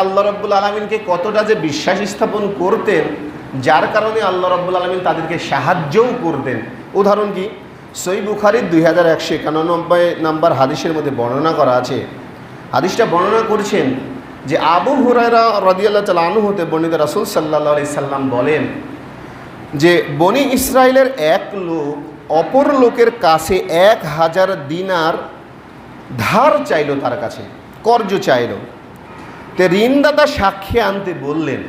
আল্লাহ রাব্বুল আলামিনকে কতটা যে বিশ্বাস স্থাপন করতেন, যার কারণে আল্লাহ রাব্বুল আলামিন তাদেরকে সাহায্যও করতেন। উদাহরণ কি, সহিহ বুখারীর 2191 নম্বর হাদিসের মধ্যে বর্ণনা করা আছে। হাদিসটা বর্ণনা করছেন যে আবু হুরায়রা রাদিয়াল্লাহু তাআলা আনহু হতে বর্ণিত, রাসূল সাল্লাল্লাহু আলাইহি সাল্লাম বলেন যে বনি ইসরায়েলের এক লোক অপর লোকের কাছে 1000 দিনার ধার চাইল, তার কাছে কর্জ চাইল। তে ঋণদাতা সাক্ষী আনতে বললেন।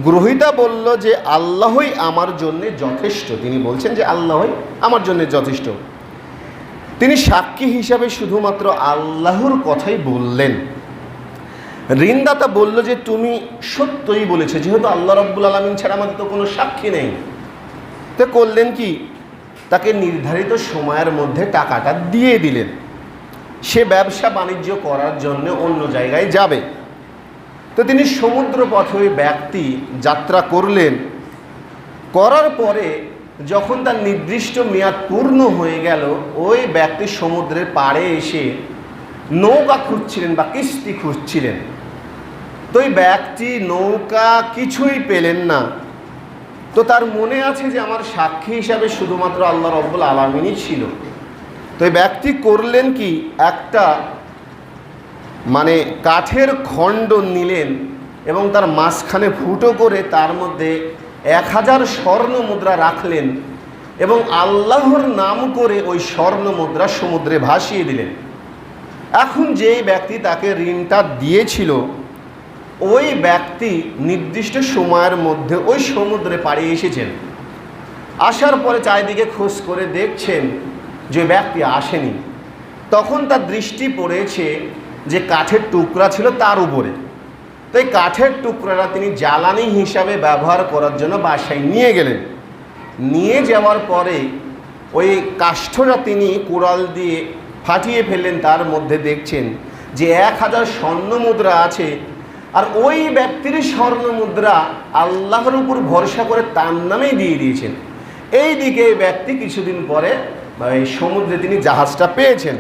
গ্রহীতা বলল যে আল্লাহই আমার জন্য যথেষ্ট। তিনি বলছেন যে আল্লাহই আমার জন্য যথেষ্ট। তিনি সাক্ষী হিসাবে শুধুমাত্র আল্লাহর কথাই বললেন। ঋণদাতা বলল যে তুমি সত্যই বলেছো, যেহেতু আল্লাহ রাব্বুল আলামিন ছাড়া আমাদের তো কোনো সাক্ষী নেই। তো করলেন কি, তাকে নির্ধারিত সময়ের মধ্যে টাকাটা দিয়ে দিলেন। সে ব্যবসা বাণিজ্য করার জন্য অন্য জায়গায় যাবে। তো তিনি সমুদ্র পথে ওই ব্যক্তি যাত্রা করলেন। করার পরে যখন তার নির্দিষ্ট মেয়াদ পূর্ণ হয়ে গেল, ওই ব্যক্তি সমুদ্রের পাড়ে এসে নৌকা খুঁজছিলেন বা কিস্তি খুঁজছিলেন। তো ওই ব্যক্তি নৌকা কিছুই পেলেন না। তো তার মনে আছে যে আমার সাক্ষী হিসাবে শুধুমাত্র আল্লাহ রাব্বুল আলামিনই ছিল। তো এই ব্যক্তি করলেন কি, একটা কাঠের খণ্ড নিলেন এবং তার মাঝখানে ফুটো করে তার মধ্যে 1000 স্বর্ণ মুদ্রা রাখলেন এবং আল্লাহর নাম করে ওই স্বর্ণ মুদ্রা সমুদ্রে ভাসিয়ে দিলেন। এখন যেই ব্যক্তি তাকে ঋণটা দিয়েছিল, ওই ব্যক্তি নির্দিষ্ট সময়ের মধ্যে ওই সমুদ্রে পাড়িয়ে এসেছেন। আসার পরে চারিদিকে খোঁজ করে দেখছেন যে ব্যক্তি আসেনি। তখন তার দৃষ্টি পড়েছে যে কাঠের টুকরা ছিল তার উপরে। তো এই কাঠের টুকরাটা তিনি জ্বালানি হিসাবে ব্যবহার করার জন্য বাসায় নিয়ে গেলেন। নিয়ে যাওয়ার পরে ওই কাষ্ঠটা তিনি কুড়াল দিয়ে ফাটিয়ে ফেললেন। তার মধ্যে দেখছেন যে 1000 স্বর্ণ মুদ্রা আছে। আর ওই ব্যক্তির স্বর্ণ মুদ্রা আল্লাহর উপর ভরসা করে তার নামেই দিয়ে দিয়েছেন। এই দিকে এই ব্যক্তি কিছুদিন পরে এই সমুদ্রে তিনি জাহাজটা পেয়েছেন।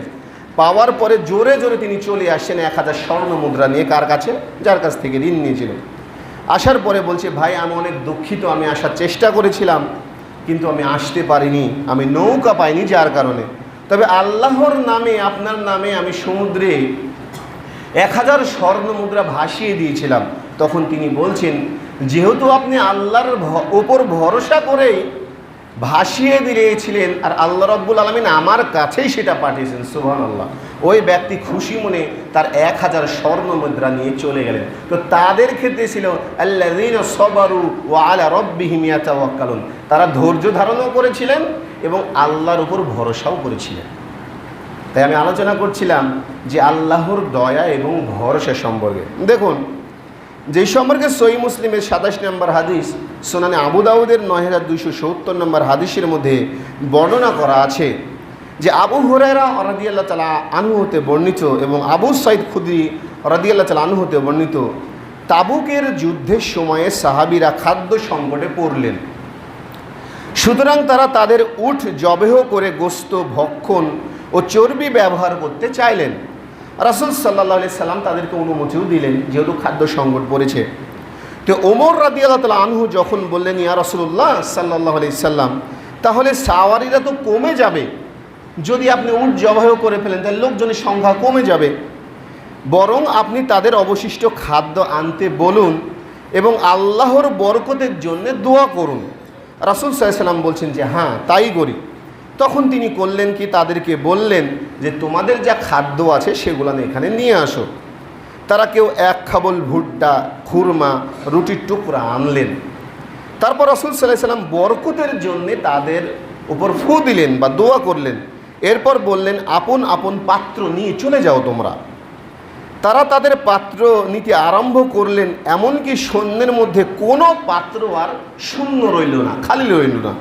পাওয়ার পরে জোরে জোরে তিনি চলে আসছেন 1000 স্বর্ণ মুদ্রা নিয়ে। কার কাছে? যার কাছ থেকে ঋণ নিয়েছিল। আসার পরে বলছে, ভাই আমি অনেক দুঃখিত, আমি আসার চেষ্টা করেছিলাম কিন্তু আমি আসতে পারিনি, আমি নৌকা পাইনি যার কারণে। তবে আল্লাহর নামে, আপনার নামে আমি সমুদ্রে 1000 স্বর্ণ মুদ্রা ভাসিয়ে দিয়েছিলাম। তখন তিনি বলছেন, যেহেতু আপনি আল্লাহর ওপর ভরসা করেই ভাসিয়ে দিয়েছিলেন আর আল্লাহ রাব্বুল আলামিন আমার কাছেই সেটা পাঠিয়েছেন, সুবহানাল্লাহ। ওই ব্যক্তি খুশি মনে তার 1000 স্বর্ণ মুদ্রা নিয়ে চলে গেলেন। তো তাদের ক্ষেত্রে ছিল আল্লাযীনা সাবারু ওয়া আলা রাব্বিহিম ইয়াতাওয়াক্কালুন। তারা ধৈর্য ধারণও করেছিলেন এবং আল্লাহর উপর ভরসাও করেছিলেন। তাই আমি আলোচনা করছিলাম যে আল্লাহর দয়া এবং ভরসা সম্পর্কে। দেখুন, যেই সম্পর্কে সহিহ মুসলিমের 27 নম্বর হাদিস, সুনানে আবু দাউদের 9270 নম্বর হাদিসের মধ্যে বর্ণনা করা আছে যে আবু হুরায়রা রাদিয়াল্লাহু তাআলা আনহু হতে বর্ণিত এবং আবু সাঈদ খুদরি রাদিয়াল্লাহু তাআলা আনহু হতে বর্ণিত, তাবুকের যুদ্ধের সময়ে সাহাবীরা খাদ্য সংকটে পড়লেন। সুতরাং তারা তাদের উট জবেহ করে গোশত ভক্ষণ ও চর্বি ব্যবহার করতে চাইলেন। রাসূল সাল্লাল্লাহু আলাইহি সাল্লাম তাদেরকে অনুমতিও দিলেন, যেহেতু খাদ্য সংকট পড়েছে। তো ওমর রাদিয়াল্লাহু তাআলা আনহু যখন বললেন, ইয়া রাসূলুল্লাহ সাল্লাল্লাহু আলাইহি সাল্লাম, তাহলে সাওয়ারিরা তো কমে যাবে, যদি আপনি উট জবাহ করে ফেলেন তাহলে লোকজনের সংখ্যা কমে যাবে, বরং আপনি তাদের অবশিষ্ট খাদ্য আনতে বলুন এবং আল্লাহর বরকতের জন্য দোয়া করুন। রাসূল সাল্লাল্লাহু আলাইহি সাল্লাম বলছেন যে হ্যাঁ তাই করি। তখন তিনি করলেন কি, তাদেরকে বললেন যে তোমাদের যা খাদ্য আছে সেগুলো এখানে নিয়ে আসো। তারা কেউ 1 খাবল ভুট্টা, খুরমা, রুটির টুকরা আনলেন। তারপর রাসূল সাল্লাল্লাহু আলাইহি সাল্লাম বরকতের জন্যে তাদের উপর ফু দিলেন বা দোয়া করলেন। এরপর বললেন, আপন আপন পাত্র নিয়ে চলে যাও তোমরা। তারা তাদের পাত্র নিতে আরম্ভ করলেন, এমনকি সৈন্যের মধ্যে কোনো পাত্র আর শূন্য রইল না, খালি রইল না।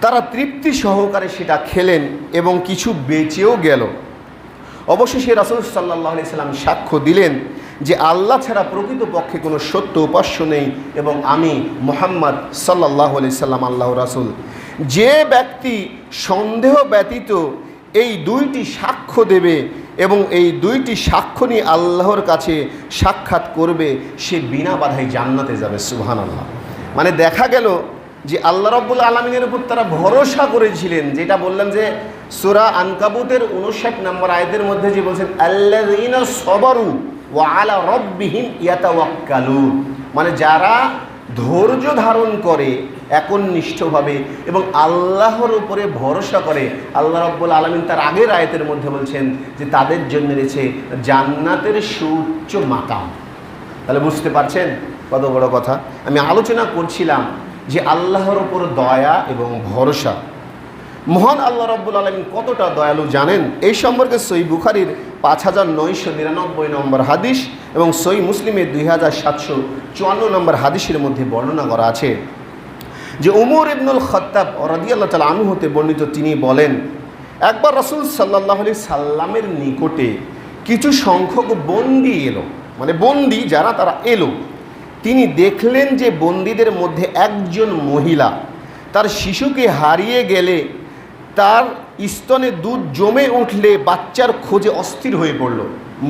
তারা তৃপ্তি সহকারে সেটা খেলেন এবং কিছু বেঁচেও গেল। অবশেষে রাসূল সাল্লাল্লাহু আলাইহি সাল্লাম সাক্ষ্য দিলেন যে আল্লাহ ছাড়া প্রকৃতপক্ষে কোনো সত্য উপাস্য নেই এবং আমি মুহাম্মদ সাল্লাল্লাহু আলাইহি সাল্লাম আল্লাহর রাসূল। যে ব্যক্তি সন্দেহ ব্যতীত এই 2টি সাক্ষ্য দেবে এবং এই দুইটি সাক্ষ্য নিয়ে আল্লাহর কাছে সাক্ষাৎ করবে, সে বিনা বাধায় জান্নাতে যাবে। সুবহানাল্লাহ। মানে দেখা গেল যে আল্লাহ রাব্বুল আলামিনের উপর তারা ভরসা করেছিলেন, যেটা বললাম যে সূরা আনকাবুতের 59 নম্বর আয়াতের মধ্যে যে বলছেন আল্লাযীনা সাবারু ওয়া আলা রাব্বিহিম ইয়াতাওয়াক্কালুন, মানে যারা ধৈর্য ধারণ করে একনিষ্ঠভাবে এবং আল্লাহর উপরে ভরসা করে, আল্লাহ রাব্বুল আলামিন তার আগের আয়াতের মধ্যে বলছেন যে তাদের জন্য রয়েছে জান্নাতের সুউচ্চ মাকাম। তাহলে বুঝতে পারছেন কত বড় কথা। আমি আলোচনা করছিলাম যে আল্লাহর উপর দয়া এবং ভরসা। মহান আল্লাহ রাব্বুল আলামিন কতটা দয়ালু জানেন? এই সম্পর্কে সহিহ বুখারীর 5999 নম্বর হাদিস এবং সহিহ মুসলিমের 2754 নম্বর হাদিসের মধ্যে বর্ণনা করা আছে যে উমর ইবনুল খাত্তাব রাদিয়াল্লাহু তাআলা আনহু হতে বর্ণিত, তিনি বলেন, একবার রাসূল সাল্লাল্লাহু আলাইহি সাল্লামের নিকটে কিছু সংখ্যক বন্দী এলো, মানে বন্দী যারা তারা এলো। তিনি দেখলেন যে বন্দীদের মধ্যে একজন মহিলা তার শিশুকে হারিয়ে গেলে, তার স্তনে দুধ জমে উঠলে বাচ্চার খোঁজে অস্থির হয়ে পড়ল।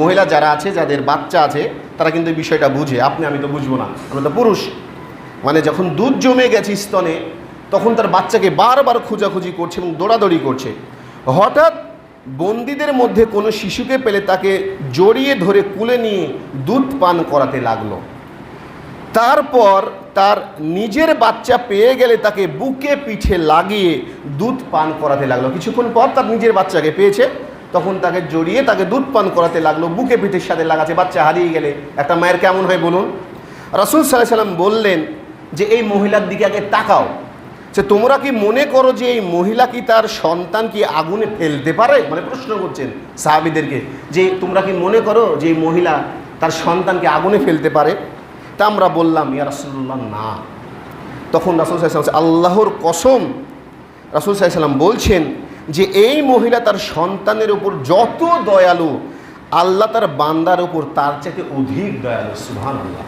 মহিলা যারা আছে, যাদের বাচ্চা আছে, তারা কিন্তু বিষয়টা বুঝে। আমি তো বুঝবো না, আমরা তো পুরুষ। মানে যখন দুধ জমে গেছে স্তনে, তখন তার বাচ্চাকে বারবার খোঁজাখুঁজি করছে এবং দৌড়াদৌড়ি করছে। হঠাৎ বন্দীদের মধ্যে কোনো শিশুকে পেলে তাকে জড়িয়ে ধরে কুলে নিয়ে দুধ পান করাতে লাগলো। তারপর তার নিজের বাচ্চা পেয়ে গেলে তাকে বুকে পিঠে লাগিয়ে দুধ পান করাতে লাগলো। কিছুক্ষণ পর তার নিজের বাচ্চাকে পেয়েছে, তখন তাকে জড়িয়ে তাকে দুধ পান করাতে লাগলো, বুকে পিঠের সাথে লাগাচ্ছে। বাচ্চা হারিয়ে গেলে একটা মায়ের কেমন হয় বলুন? রাসূল সাল্লাল্লাহু আলাইহি সাল্লাম বললেন যে এই মহিলার দিকে আগে তাকাও, যে তোমরা কি মনে করো যে এই মহিলা কি তার সন্তান কি আগুনে ফেলতে পারে? মানে প্রশ্ন করছেন সাহাবীদেরকে যে তোমরা কি মনে করো যে এই মহিলা তার সন্তানকে আগুনে ফেলতে পারে? তা আমরা বললাম, ইয়া রাসূলুল্লাহ, না। তখন রাসূল সাল্লাল্লাহু আলাইহি ওয়াসাল্লাম আল্লাহর কসম, রাসূল সাল্লাল্লাহু আলাইহি ওয়াসাল্লাম বলছেন যে এই মহিলা তার সন্তানের উপর যত দয়ালু, আল্লাহ তার বান্দার উপর তার চাইতে অধিক দয়ালু। সুবহানাল্লাহ।